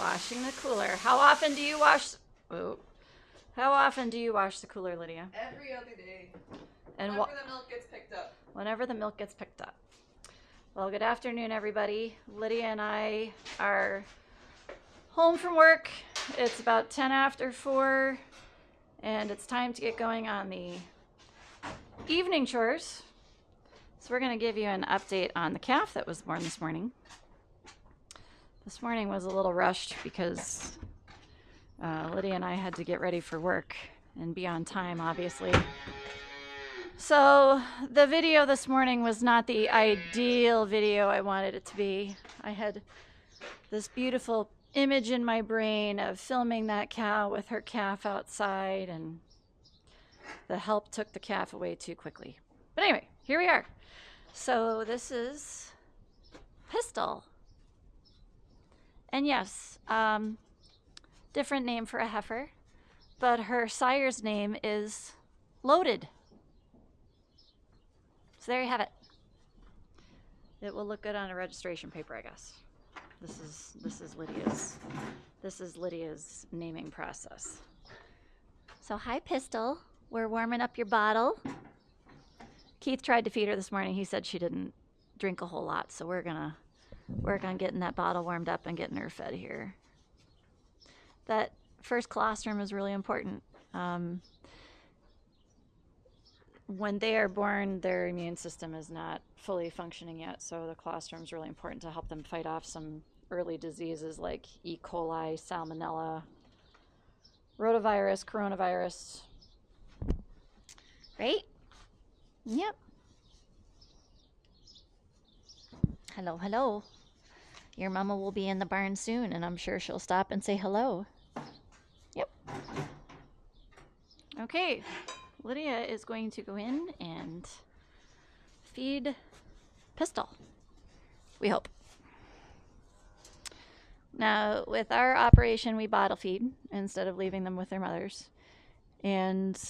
Washing the cooler. How often do you wash? Oh, how often do you wash the cooler, Lydia? Every other day. And whenever the milk gets picked up. Whenever the milk gets picked up. Well, good afternoon, everybody. Lydia and I are home from work. It's about 10 after 4, and it's time to get going on the evening chores. So we're going to give you an update on the calf that was born this morning. This morning was a little rushed because Lydia and I had to get ready for work and be on time, obviously. So the video this morning was not the ideal video I wanted it to be. I had this beautiful image in my brain of filming that cow with her calf outside, and the help took the calf away too quickly. But anyway, here we are. So this is Pistol. And yes, different name for a heifer, but her sire's name is Loaded. So there you have it. It will look good on a registration paper, I guess. This is Lydia's naming process. So hi, Pistol. We're warming up your bottle. Keith tried to feed her this morning. He said she didn't drink a whole lot, so we're gonna work on getting that bottle warmed up and getting her fed here. That first colostrum is really important. When they are born, their immune system is not fully functioning yet, so the colostrum is really important to help them fight off some early diseases like E. coli, salmonella, rotavirus, coronavirus. Right? Yep. Hello, hello. Your mama will be in the barn soon, and I'm sure she'll stop and say hello. Yep. Okay. Lydia is going to go in and feed Pistol. We hope. Now, with our operation, we bottle feed instead of leaving them with their mothers. And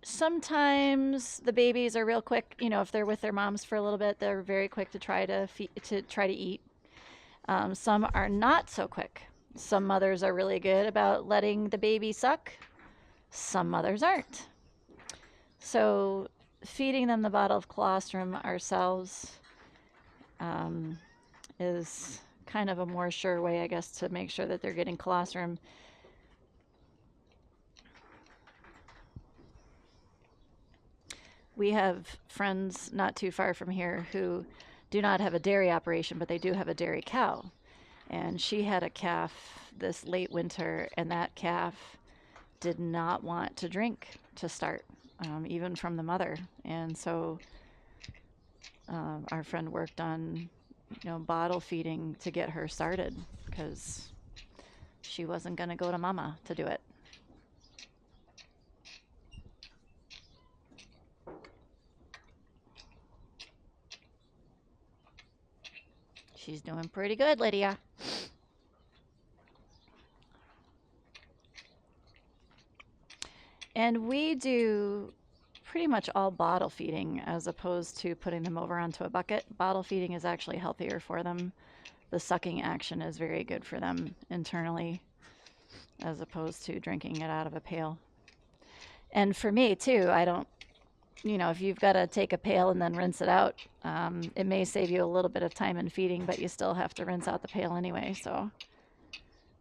sometimes the babies are real quick. You know, if they're with their moms for a little bit, they're very quick to try to eat. Some are not so quick. Some mothers are really good about letting the baby suck. Some mothers aren't. So feeding them the bottle of colostrum ourselves is kind of a more sure way, I guess, to make sure that they're getting colostrum. We have friends not too far from here who do not have a dairy operation, but they do have a dairy cow. And she had a calf this late winter, and that calf did not want to drink to start, even from the mother. And so our friend worked on, bottle feeding to get her started because she wasn't going to go to mama to do it. She's doing pretty good, Lydia. And we do pretty much all bottle feeding as opposed to putting them over onto a bucket. Bottle feeding is actually healthier for them. The sucking action is very good for them internally as opposed to drinking it out of a pail. And for me too, I don't, if you've got to take a pail and then rinse it out, it may save you a little bit of time in feeding, but you still have to rinse out the pail anyway. So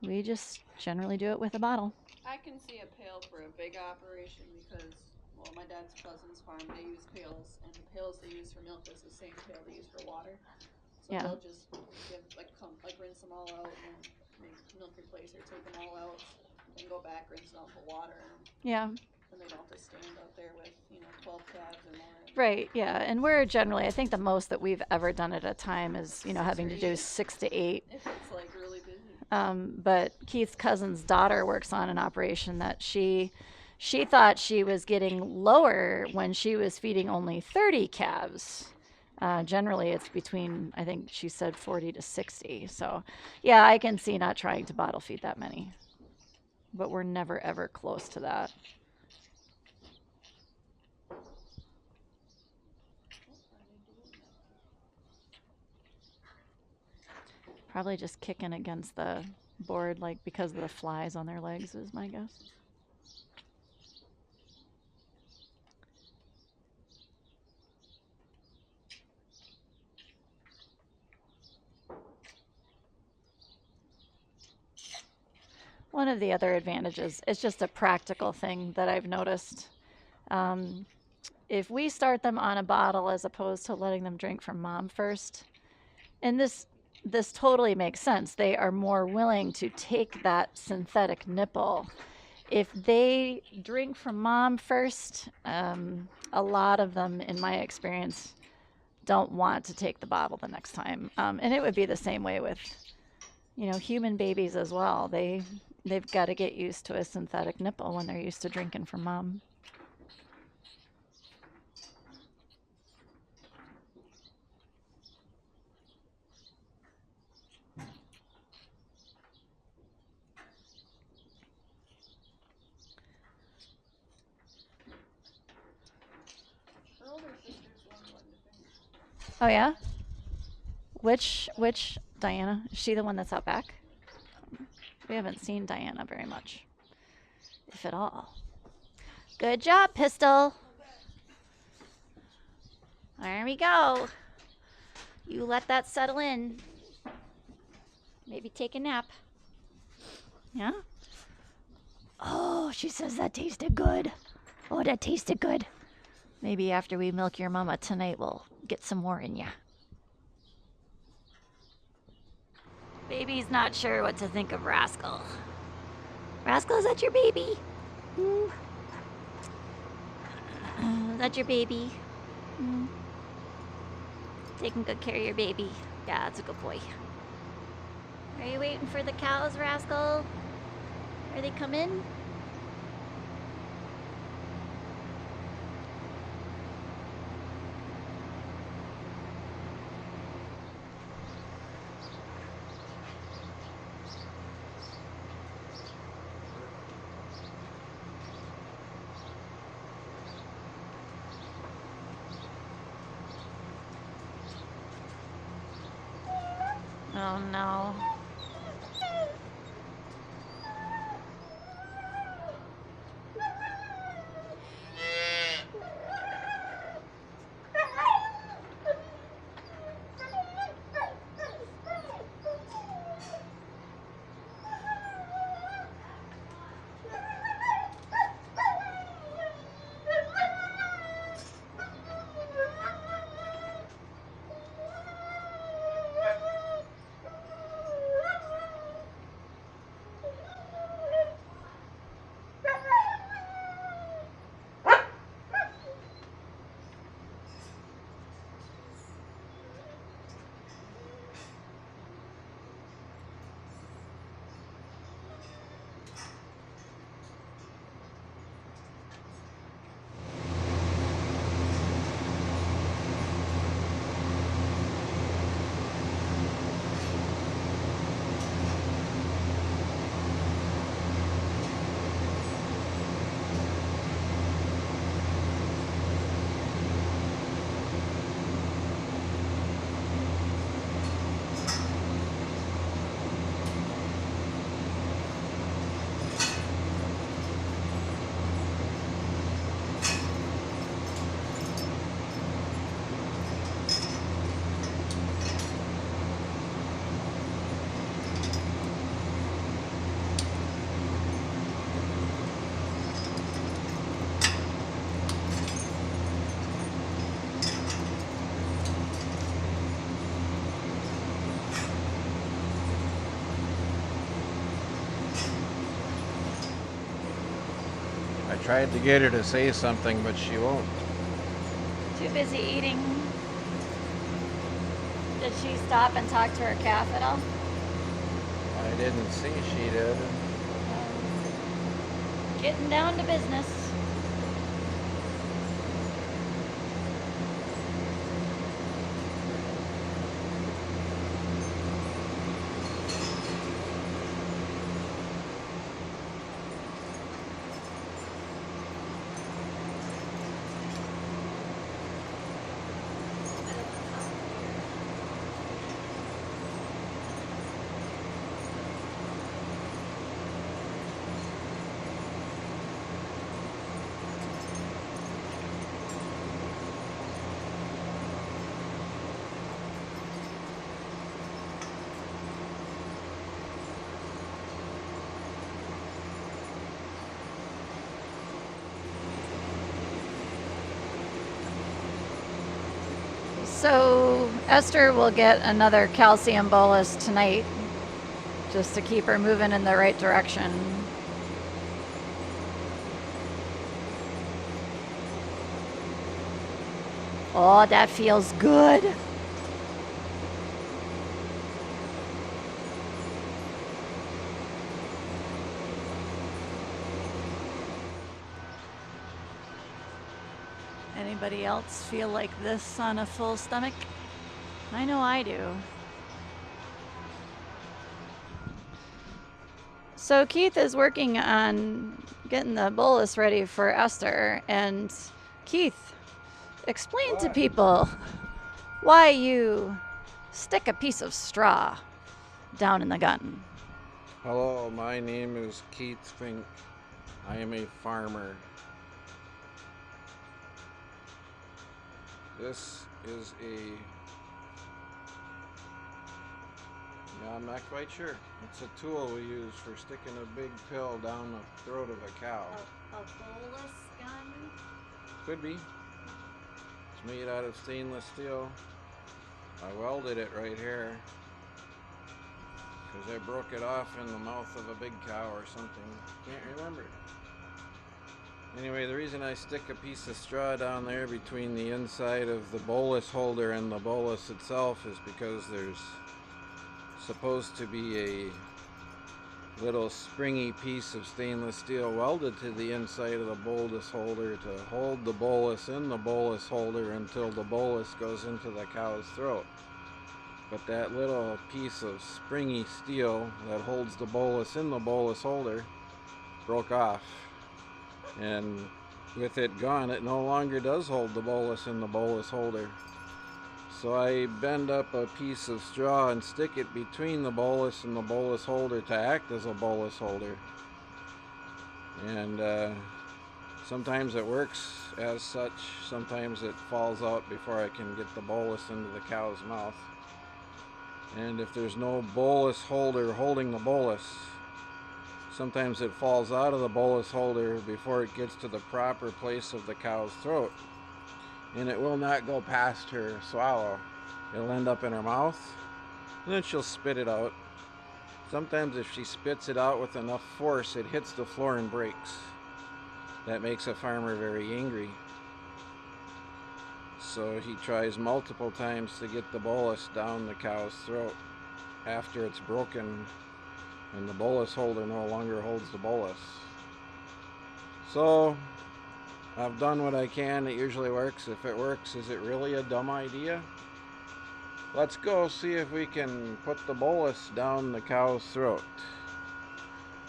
we just generally do it with a bottle. I can see a pail for a big operation because, well, my dad's cousin's farm, they use pails, and the pails they use for milk is the same pail they use for water. So Yeah. they'll just rinse them all out and make milk replacer, take them all out, and go back, rinse them out for water. Yeah. And they don't have to stand out there with, 12 calves or more. Right, yeah. And we're generally, I think the most that we've ever done at a time is, having to do 6 to 8. If it's like really busy. But Keith's cousin's daughter works on an operation that she thought she was getting lower when she was feeding only 30 calves. Generally, it's between, I think she said 40 to 60. So, yeah, I can see not trying to bottle feed that many. But we're never, ever close to that. Probably just kicking against the board, like because of the flies on their legs is my guess. One of the other advantages, it's just a practical thing that I've noticed. If we start them on a bottle as opposed to letting them drink from mom first, and this totally makes sense. They are more willing to take that synthetic nipple. If they drink from mom first, a lot of them, in my experience, don't want to take the bottle the next time. And it would be the same way with, human babies as well. They've got to get used to a synthetic nipple when they're used to drinking from mom. Her older sister's the one who went to Fink. Oh yeah? Which Diana? Is she the one that's out back? We haven't seen Diana very much, if at all. Good job, Pistol. There we go. You let that settle in. Maybe take a nap. Yeah? Oh, she says that tasted good. Oh, that tasted good. Maybe after we milk your mama tonight, we'll get some more in ya. Baby's not sure what to think of Rascal. Rascal, is that your baby? Is that your baby? Taking good care of your baby. Yeah, that's a good boy. Are you waiting for the cows, Rascal? Are they coming? Oh no. I tried to get her to say something, but she won't. Too busy eating. Did she stop and talk to her calf at all? I didn't see she did. Getting down to business. So Esther will get another calcium bolus tonight just to keep her moving in the right direction. Oh, that feels good. Anybody else feel like this on a full stomach? I know I do. So Keith is working on getting the bolus ready for Esther. And Keith, explain to people why you stick a piece of straw down in the gun. Hello, my name is Keith Fink. I am a farmer. This is I'm not quite sure. It's a tool we use for sticking a big pill down the throat of a cow. A bolus gun? Could be. It's made out of stainless steel. I welded it right here because I broke it off in the mouth of a big cow or something. Can't remember. Anyway, the reason I stick a piece of straw down there between the inside of the bolus holder and the bolus itself is because there's supposed to be a little springy piece of stainless steel welded to the inside of the bolus holder to hold the bolus in the bolus holder until the bolus goes into the cow's throat. But that little piece of springy steel that holds the bolus in the bolus holder broke off. And with it gone, it no longer does hold the bolus in the bolus holder. So I bend up a piece of straw and stick it between the bolus and the bolus holder to act as a bolus holder. And sometimes it works as such, sometimes it falls out before I can get the bolus into the cow's mouth. And if there's no bolus holder holding the bolus, sometimes it falls out of the bolus holder before it gets to the proper place of the cow's throat. And it will not go past her swallow. It'll end up in her mouth, and then she'll spit it out. Sometimes if she spits it out with enough force, it hits the floor and breaks. That makes a farmer very angry. So he tries multiple times to get the bolus down the cow's throat after it's broken and the bolus holder no longer holds the bolus. So I've done what I can. It usually works. If it works, is it really a dumb idea? Let's go see if we can put the bolus down the cow's throat.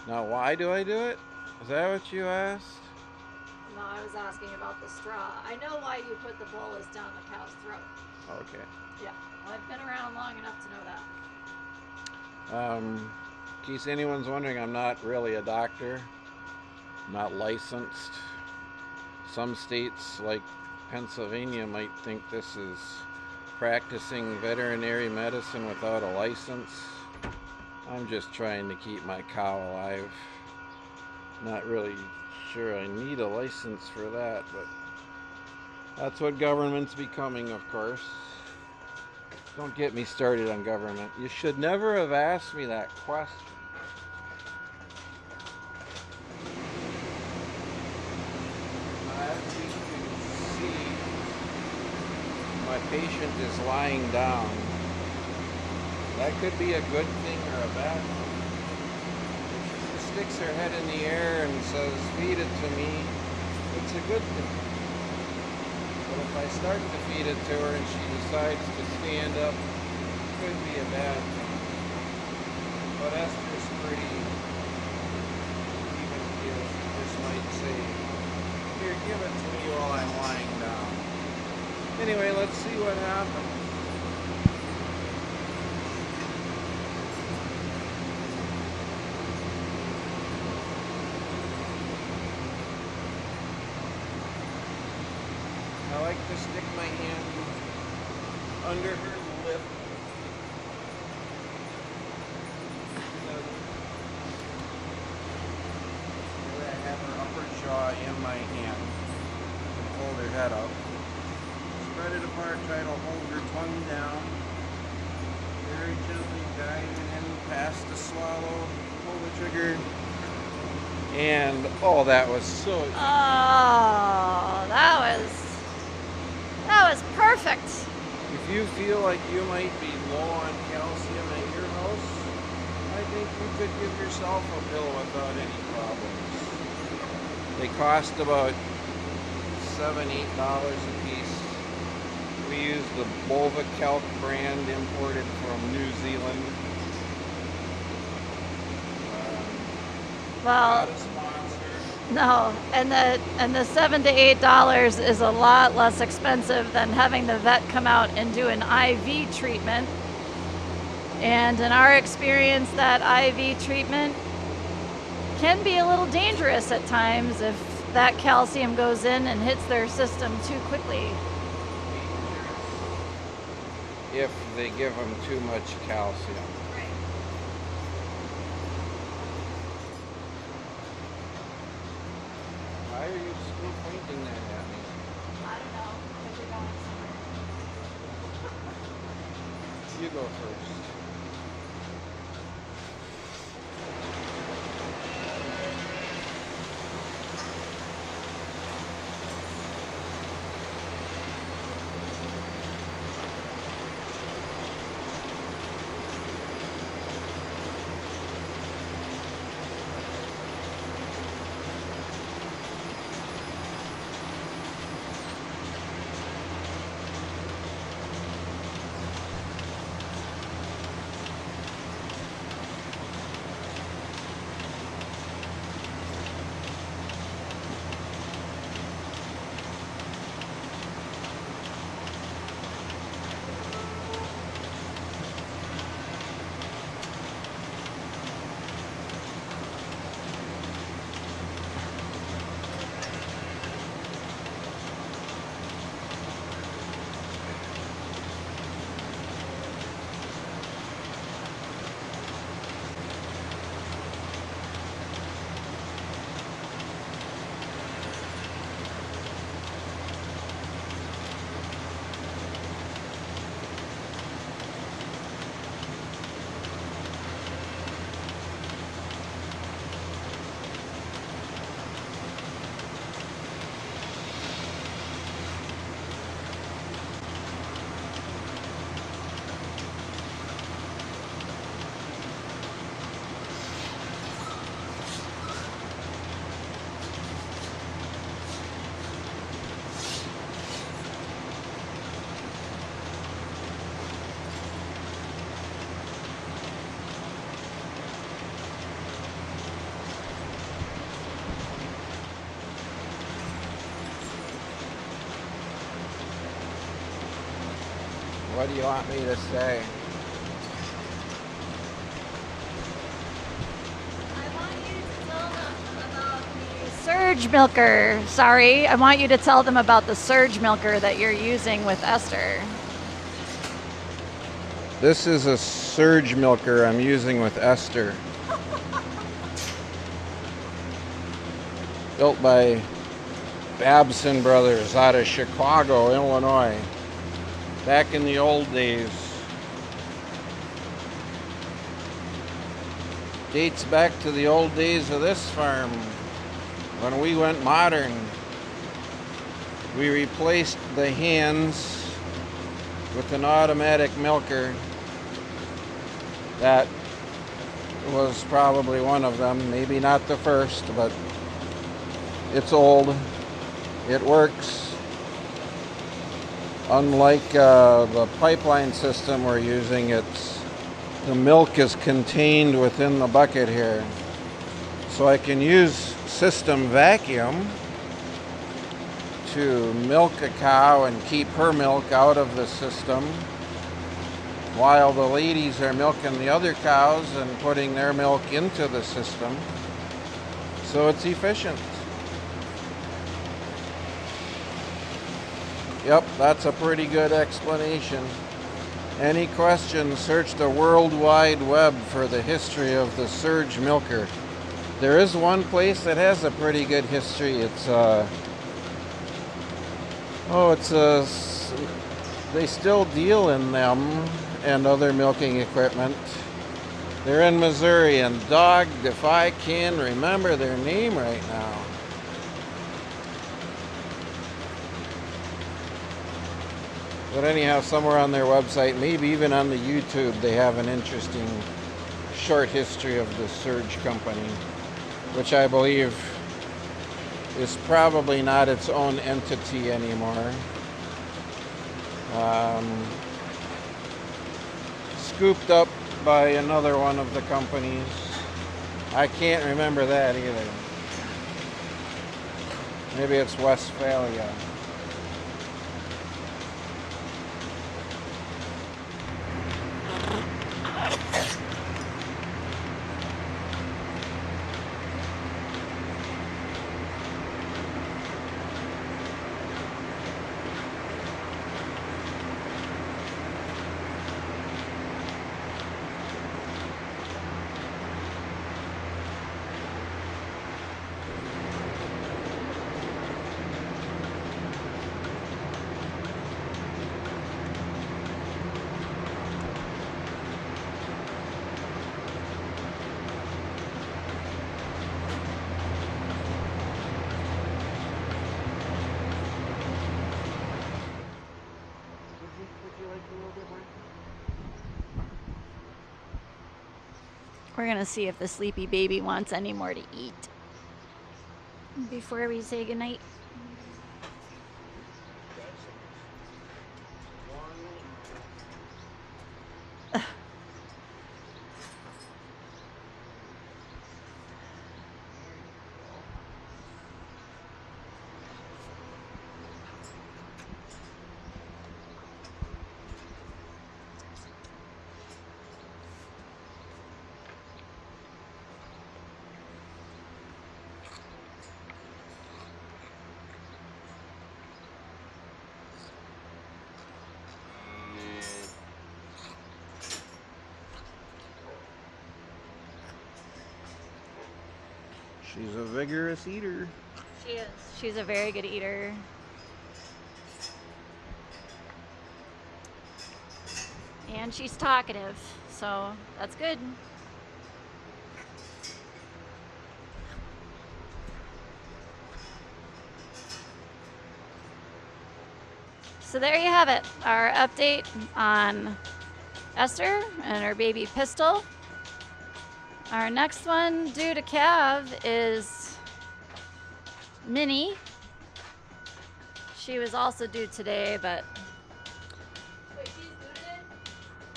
Now, why do I do it? Is that what you asked? No, I was asking about the straw. I know why you put the bolus down the cow's throat. Okay. Yeah, well, I've been around long enough to know that. In case anyone's wondering, I'm not really a doctor. I'm not licensed. Some states, like Pennsylvania, might think this is practicing veterinary medicine without a license. I'm just trying to keep my cow alive. Not really sure I need a license for that, but that's what government's becoming, of course. Don't get me started on government. You should never have asked me that question. As you can see, my patient is lying down. That could be a good thing or a bad thing. If she sticks her head in the air and says, "Feed it to me," it's a good thing. But if I start to feed it to her and she decides to stand up, it could be a bad thing. But Esther's pretty even keel. She just might say, "Here, give it to me while I'm lying down." Anyway, let's see what happens. I like to stick my hand under her lip. I have her upper jaw in my hand and hold her head up. spread it apart, try to hold her tongue down. Very gently guide it in past the swallow, pull the trigger. And oh, that was so easy. Oh, that was perfect. If you feel like you might be low on calcium at your house, I think you could give yourself a pill without any problems. They cost about $7, $8 a piece. We use the Bovacalc brand imported from New Zealand. Well, Not a sponsor. no, and the $7 to $8 is a lot less expensive than having the vet come out and do an IV treatment. And in our experience, that IV treatment can be a little dangerous at times if that calcium goes in and hits their system too quickly. If they give them too much calcium. Why are you still pointing that at me? I don't know, because you're going somewhere. You go first. What do you want me to say? I want you to tell them about the surge milker. Sorry, I want you to tell them about the surge milker that you're using with Esther. This is a surge milker I'm using with Esther. Built by Babson Brothers out of Chicago, Illinois. Back in the old days. Dates back to the old days of this farm. When we went modern, we replaced the hands with an automatic milker. That was probably one of them, maybe not the first, but it's old. It works. Unlike the pipeline system we're using, the milk is contained within the bucket here. So I can use system vacuum to milk a cow and keep her milk out of the system while the ladies are milking the other cows and putting their milk into the system. So it's efficient. Yep, that's a pretty good explanation. Any questions, search the World Wide Web for the history of the surge milker. There is one place that has a pretty good history. It's a they still deal in them and other milking equipment. They're in Missouri, and dogged if I can remember their name right now. But anyhow, somewhere on their website, maybe even on the YouTube, they have an interesting short history of the Surge Company, which I believe is probably not its own entity anymore. Scooped up by another one of the companies. I can't remember that either. Maybe it's Westphalia. We're gonna see if the sleepy baby wants any more to eat before we say goodnight. She's a vigorous eater. She is. She's a very good eater. And she's talkative, so that's good. So there you have it, our update on Esther and her baby Pistol. Our next one due to calve is Minnie. She was also due today, but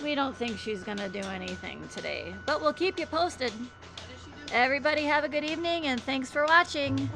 we don't think she's gonna do anything today. But we'll keep you posted. Everybody have a good evening and thanks for watching.